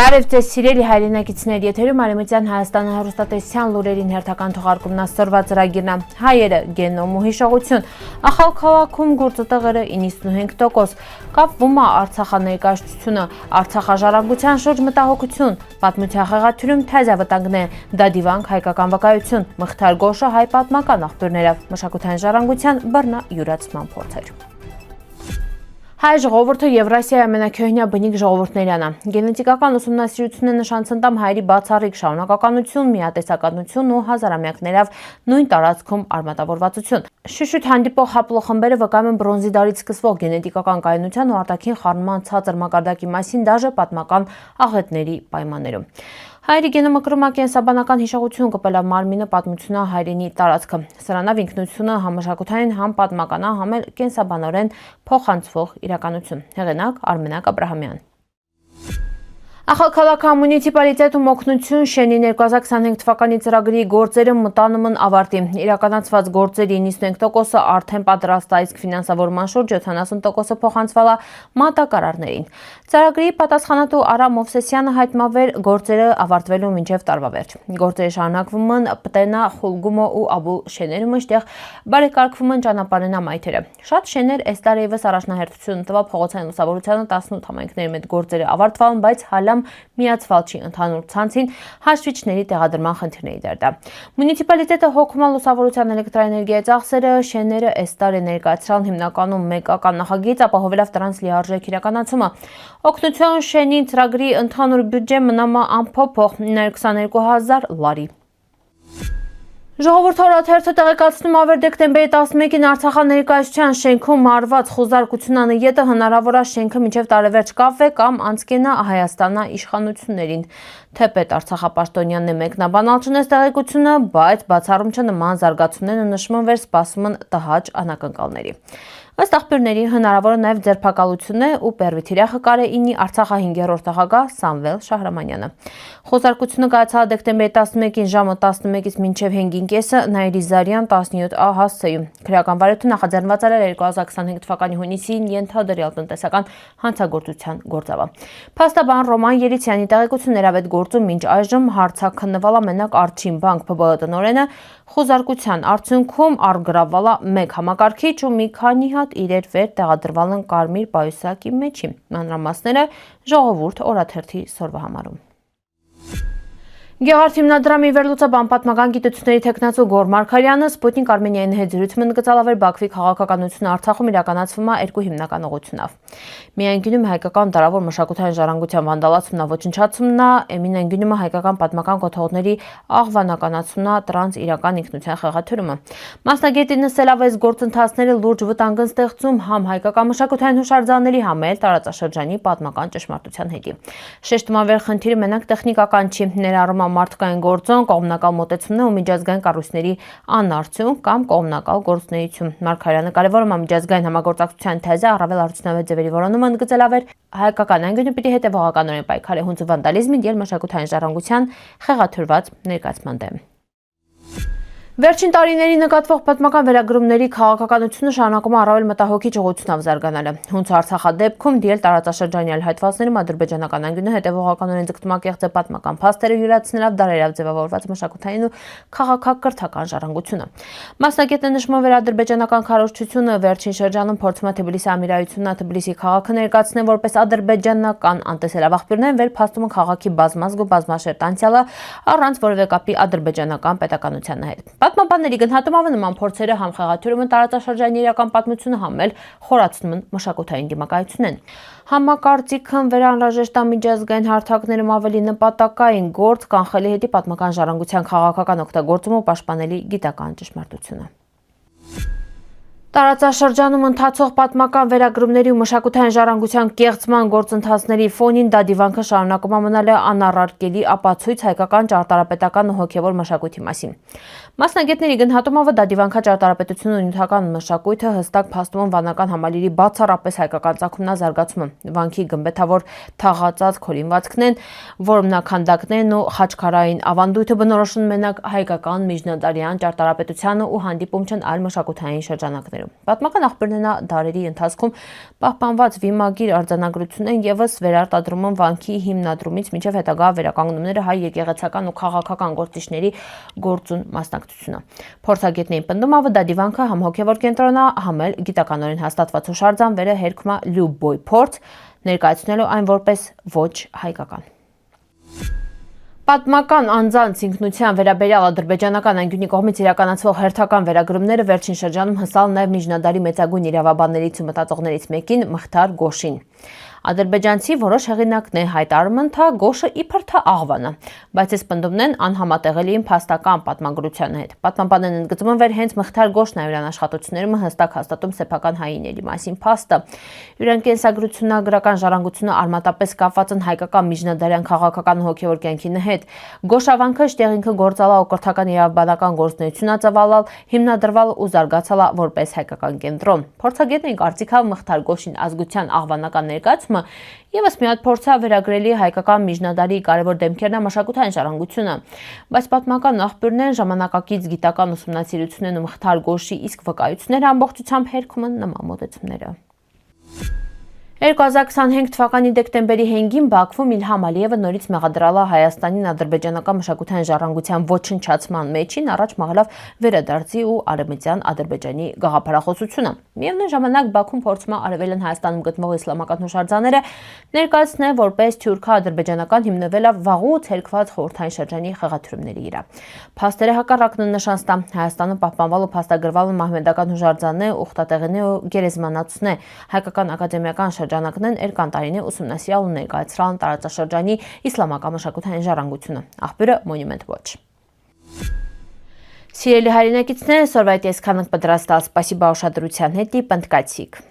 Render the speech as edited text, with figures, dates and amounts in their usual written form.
Բարև ձեզ սիրելի հայրենակիցներ, եթերում Արևմտյան Հայաստանի հեռուստատեսության լուրերին հերթական թողարկումն աստորված ծրագիրն է։ Հայերը գենոմ ու հիշողություն։ Ախալ քաղաքում գործատեղերը 95%, կապվում է Արցախաներկայացությունը, Արցախաժառանգության շուրջ մտահոգություն, պատմության խեղաթյուրում թազավտանգներ, դադիվանք հայկական վկայություն, Մղթար Գոշը հայ պատմական աղբյուրները, մշակութային ժառանգության բռնա յուրացման փորձեր։ Հայ ժողովուրդը Եվրասիայի ամենաքյոհնյա բնիկ ժողովուրդներն է։ Գենետիկական ուսումնասիրությունը նշանցնդամ հայերի բացառիկ շարունակականություն, միատեսականություն ու հազարամյակներով նույն տարածքում արմատավորվածություն։ Շուշուտ հանդիպող հապլոխմբերը վկայում են բրոնզի դարից սկսվող գենետիկական կայունության ու արտաքին խառնման ցածր մակարդակի մասին դաժե պատմական աղետների պայմաններում։ Հայերի գենոմը կրում է կենսաբանական հիշողություն կպել է մարմինը պատմությունը հայրենի տարածքը։ Սրանով ինքնությունը համ մշակութային, համ պատմական, համ էլ կենսաբանորեն փոխանցվող իրականություն։ Հեղինակ Արմենակ Աբրահամյան։ Ախալքալաքը մունիցիպալիտետում օգնություն շենի 2025 թվականի ծրագրի գործերը մտանումն ավարտի։ Իրականացված գործերի 95%-ը արդեն պատրաստ է, իսկ ֆինանսավորման շուրջ 70%-ը փոխանցվել է մատակարարներին։ Ծրագրի պատասխանատու Արա Մովսեսյանը հայտնաբեր գործերը ավարտվելու մինչև տարվա վերջ։ Գործերը շարունակվում են Պտենա, Խուլգումո ու Աբուլ շեներում, այստեղ բարեկարգվում են ճանապարհենամայթերը։ Շատ շեներ այս տարի եւս առաջնահերթություն տվա փողոցային լուսավորությանը 18 համայնքների մեջ գործերը ավարտվան, բայց հալամ միացվալ չի ընդհանուր ցանցին հաշվիչների տեղադրման խնդիրների դերդա։ Մունիցիպալիտետը հոգում է լուսավորության էլեկտրաէներգիայի ծախսերը, շենները այս տարի ներկայացրան հիմնականում մեկական նախագիծ, ապահովելով դրանց լիարժեք իրականացումը։ Օգնություն շենի ծրագրի ընդհանուր բյուջե մնում է անփոփոխ 922,000 լարի։ Ժողովուրդ օրաթերթը տեղեկացնում ավեր դեկտեմբերի 11-ին Արցախաներկայացության շենքում արված խոզարկությունն ետը հնարավոր է շենքը մինչև տարեվերջ կապվե կամ անցկենա Հայաստանա իշխանություններին։ Թեպետ Արցախապաշտոնյանն է մեկնաբանել չնես տեղեկությունը, բայց բացառում չէ նման զարգացումները նշվում վեր սպասում են տհաճ անակնկալների։ Ըստ աղբյուրների հնարավոր է նաև ձերբակալություն է ու Պերվի թիրախը կարե ինի Արցախա 5-րդ նախագահ Սամվել Շահրամանյանը։ Խոզարկությունը կայացավ դեկտեմբերի 11-ին ժամը 11-ից մինչև 5:30 Նաիրի Զարյան 17A հասցեում։ Քրեական վարույթը նախաձեռնված էր 2025 թվականի հունիսին ենթադրյալ տնտեսական հանցագործության գործավը։ Փաստաբան Ռոման Երիցյանի տեղեկություններով այդ գործում մինչ այժմ հարցաքննվել է մենակ Արչին բանկ ՓԲ տնօրենը, խոզարկության արդյունքում առգրավվել է 1 համակարգիչ ու մի քանի հատ իրեր վեր տեղադրվել են կարմիր պայուսակի մեջի։ Մանրամասները ժողովուրդ օրաթերթի սորվա համարում։ Գեղարդ հիմնադրամի վերլուծաբան պատմական գիտությունների թեկնածու Գոր Մարգարյանը Սպուտնիկ Արմենիայի հետ զրույցում ընդգծալավ Բաքվի քաղաքականությունը Արցախում իրականացվում է երկու հիմնական ուղղությունով։ Միայն գյունում հայկական դարավոր մշակութային ժառանգության վանդալացումն ու ոչնչացումն է, Էմինեն գյունումը հայկական պատմական կոթողների աղվանականացումն է, տրանս իրական ինքնության խեղաթյուրումը։ Մասնագետի նշելով այս գործընթացները լուրջ վտանգ են ստեղծում համ հայկական մշակութային հուշարձանների, համ էլ տարածաշրջանի պատմական ճշմարտության հետի։ Շեշտում ավեր խնդիրը մենակ տեխնիկական չի, ներառում մարդկային գործոն, կողմնակալ մոտեցումն ու միջազգային կառույցների անարդյունք կամ կողմնակալ գործունեություն։ Մարգարյանը կարևորում է միջազգային համագործակցության թեզը առավել արդյունավետ ձևերի որոնումը ընդգծել ավեր հայկական անգյունը պիտի հետևողականորեն պայքարի հունձ վանդալիզմի և մշակութային ժառանգության խեղաթյուրված ներկայացման դեմ։ Վերջին տարիների նկատվող պատմական վերագրումների քաղաքականությունը շարունակում է առավել մտահոգիչ ուղղությունով զարգանալը։ Հունց Արցախա դեպքում դիել տարածաշրջանի այլ հատվածներում ադրբեջանական անգյունը հետևողականորեն ձգտում է կեղծ պատմական փաստերը յուրացնելով դարերով ձևավորված մշակութային ու քաղաքակրթական ժառանգությունը։ Մասնագետը նշում է ադրբեջանական քարոզչությունը վերջին շրջանում փորձում է Թբիլիսի ամիրայությունն Թբիլիսի քաղաքը ներկայացնել որպես ադրբեջանական անտեսելով աղբյուրներն վեր փաստում են քաղաքի բազմազգ ու բազմաշերտ անցյալը առանց որևէ կապի ադրբեջանական պետականության հետ։ Պատմաբանների գնահատումով նման փորձերը համ խեղաթյուրում են տարածաշրջանի իրական պատմությունը, համ էլ խորացնում են մշակութային դիմակայությունն։ Համակարծիքն վերանհրաժեշտ է միջազգային հարթակներում ավելի նպատակային գործ կանխելի հետի պատմական ժառանգության քաղաքական օգտագործումը ու պաշտպանելի գիտական ճշմարտությունը։ Տարածաշրջանում ընթացող պատմական վերագրումների ու մշակութային ժառանգության կեղծման գործընթացների ֆոնին դադիվանքը շարունակում է մնալ անառարկելի ապացույց հայկական ճարտարապետական ու հոգևոր մշակույթի մասին։ Մասնագետների գնահատումով դադիվանքա ճարտարապետությունը ու նյութական մշակույթը հստակ փաստում են վանական համալիրի բացառապես հայկական ծագումնազարգացումը։ Վանքի գմբեթավոր թաղածած քոլինվածքն են, որմնաքանդակներն ու խաչքարային ավանդույթը բնորոշում մենակ հայկական միջնադարյան ճարտարապետությանը ու հանդիպում չեն այլ մշակութային շրջանակներում։ շրջաններում։ Պատմական աղբյուրներն դարերի ընթացքում պահպանված վիմագիր արձանագրությունն ևս վերարտադրում են վանքի հիմնադրումից մինչև հետագա վերականգնումները հայ եկեղեցական ու քաղաքական գործիչների գործուն մասնակցությունը։ Փորձագետներին պնդում ավդադի վանքը համ հոգևոր կենտրոնա, համ էլ գիտականորեն հաստատված հուշարձան վերը հերքմա լյուբոյ փորձ, ներկայացնելու այն որպես ոչ հայկական։ Պատմական անձանց ինքնության վերաբերյալ ադրբեջանական անկյունի կողմից իրականացվող հերթական վերագրումները վերջին շրջանում հսալ նաև միջնադարի մեծագույն իրավաբաններից ու մտածողներից մեկին Մխթար Գոշին։ Ադրբեջանցի որոշ հեղինակներ հայտարարում են, թե Գոշը իբր թե աղվան է, բայց այս պնդումներն անհամատեղելի են փաստական պատմագրության հետ։ Պատմաբաններն ընդգծում են, որ հենց Մխթար Գոշն է իրան աշխատություններում հստակ հաստատում սեփական հայիների մասին փաստը։ Իրան կենսագրությունագրական ժառանգությունը արմատապես կապված են հայկական միջնադարյան քաղաքական ու հոգևոր կյանքի հետ։ Գոշավանքը շտեղինքը գործալա ու կրթական իրավաբանական գործունեություն ածավալալ, հիմնադրվալ ու զարգացալա որպես հայկական կենտրոն։ Փորձագետների կարծիքով Մխթար Գոշին ազգության աղվանական ներկայացումը ևս մի հատ փորձ է վերագրելի հայկական միջնադարի կարևոր դեմքերն մշակութային ժառանգությունը, բայց պատմական աղբյուրներն ժամանակակից գիտական ուսումնասիրություններն ու Մխթար Գոշի իսկ վկայությունները ամբողջությամբ հերքում են նման մոտեցումները։ 2025 թվականի դեկտեմբերի 5-ին Բաքվում Իլհամ Ալիևը նորից մեղադրել է Հայաստանին ադրբեջանական մշակութային ժառանգության ոչնչացման մեջին, առաջ մաղելով վերադարձի ու արևմտյան Ադրբեջանի գաղափարախոսությունը։ Միևնույն ժամանակ Բաքվում փորձում է արևելյան Հայաստանում գտնվող իսլամական հուշարձանները ներկայացնել որպես թյուրքա-ադրբեջանական հիմնվել է վաղուց հերքված խորհրդային շրջանի խաղաթյուրումների վրա։ Փաստերը հակառակն են նշան տա Հայաստանում պահպանվել ու փաստագրվել մահմեդական հուշարձաններ, ուխտատեղիներ ու գերեզմանացուներ, հայկական ակադեմիական շրջանակներն երկար տարիներ ուսումնասիրել ու ներկայացրել տարածաշրջանի իսլամական մշակութային ժառանգությունը։ Աղբյուրը Monument Watch։ Սիրելի հայրենակիցներ, այսօրվա այդ այսքանը պատրաստած, սպասիբա ուշադրության հետ, պնդկացիք։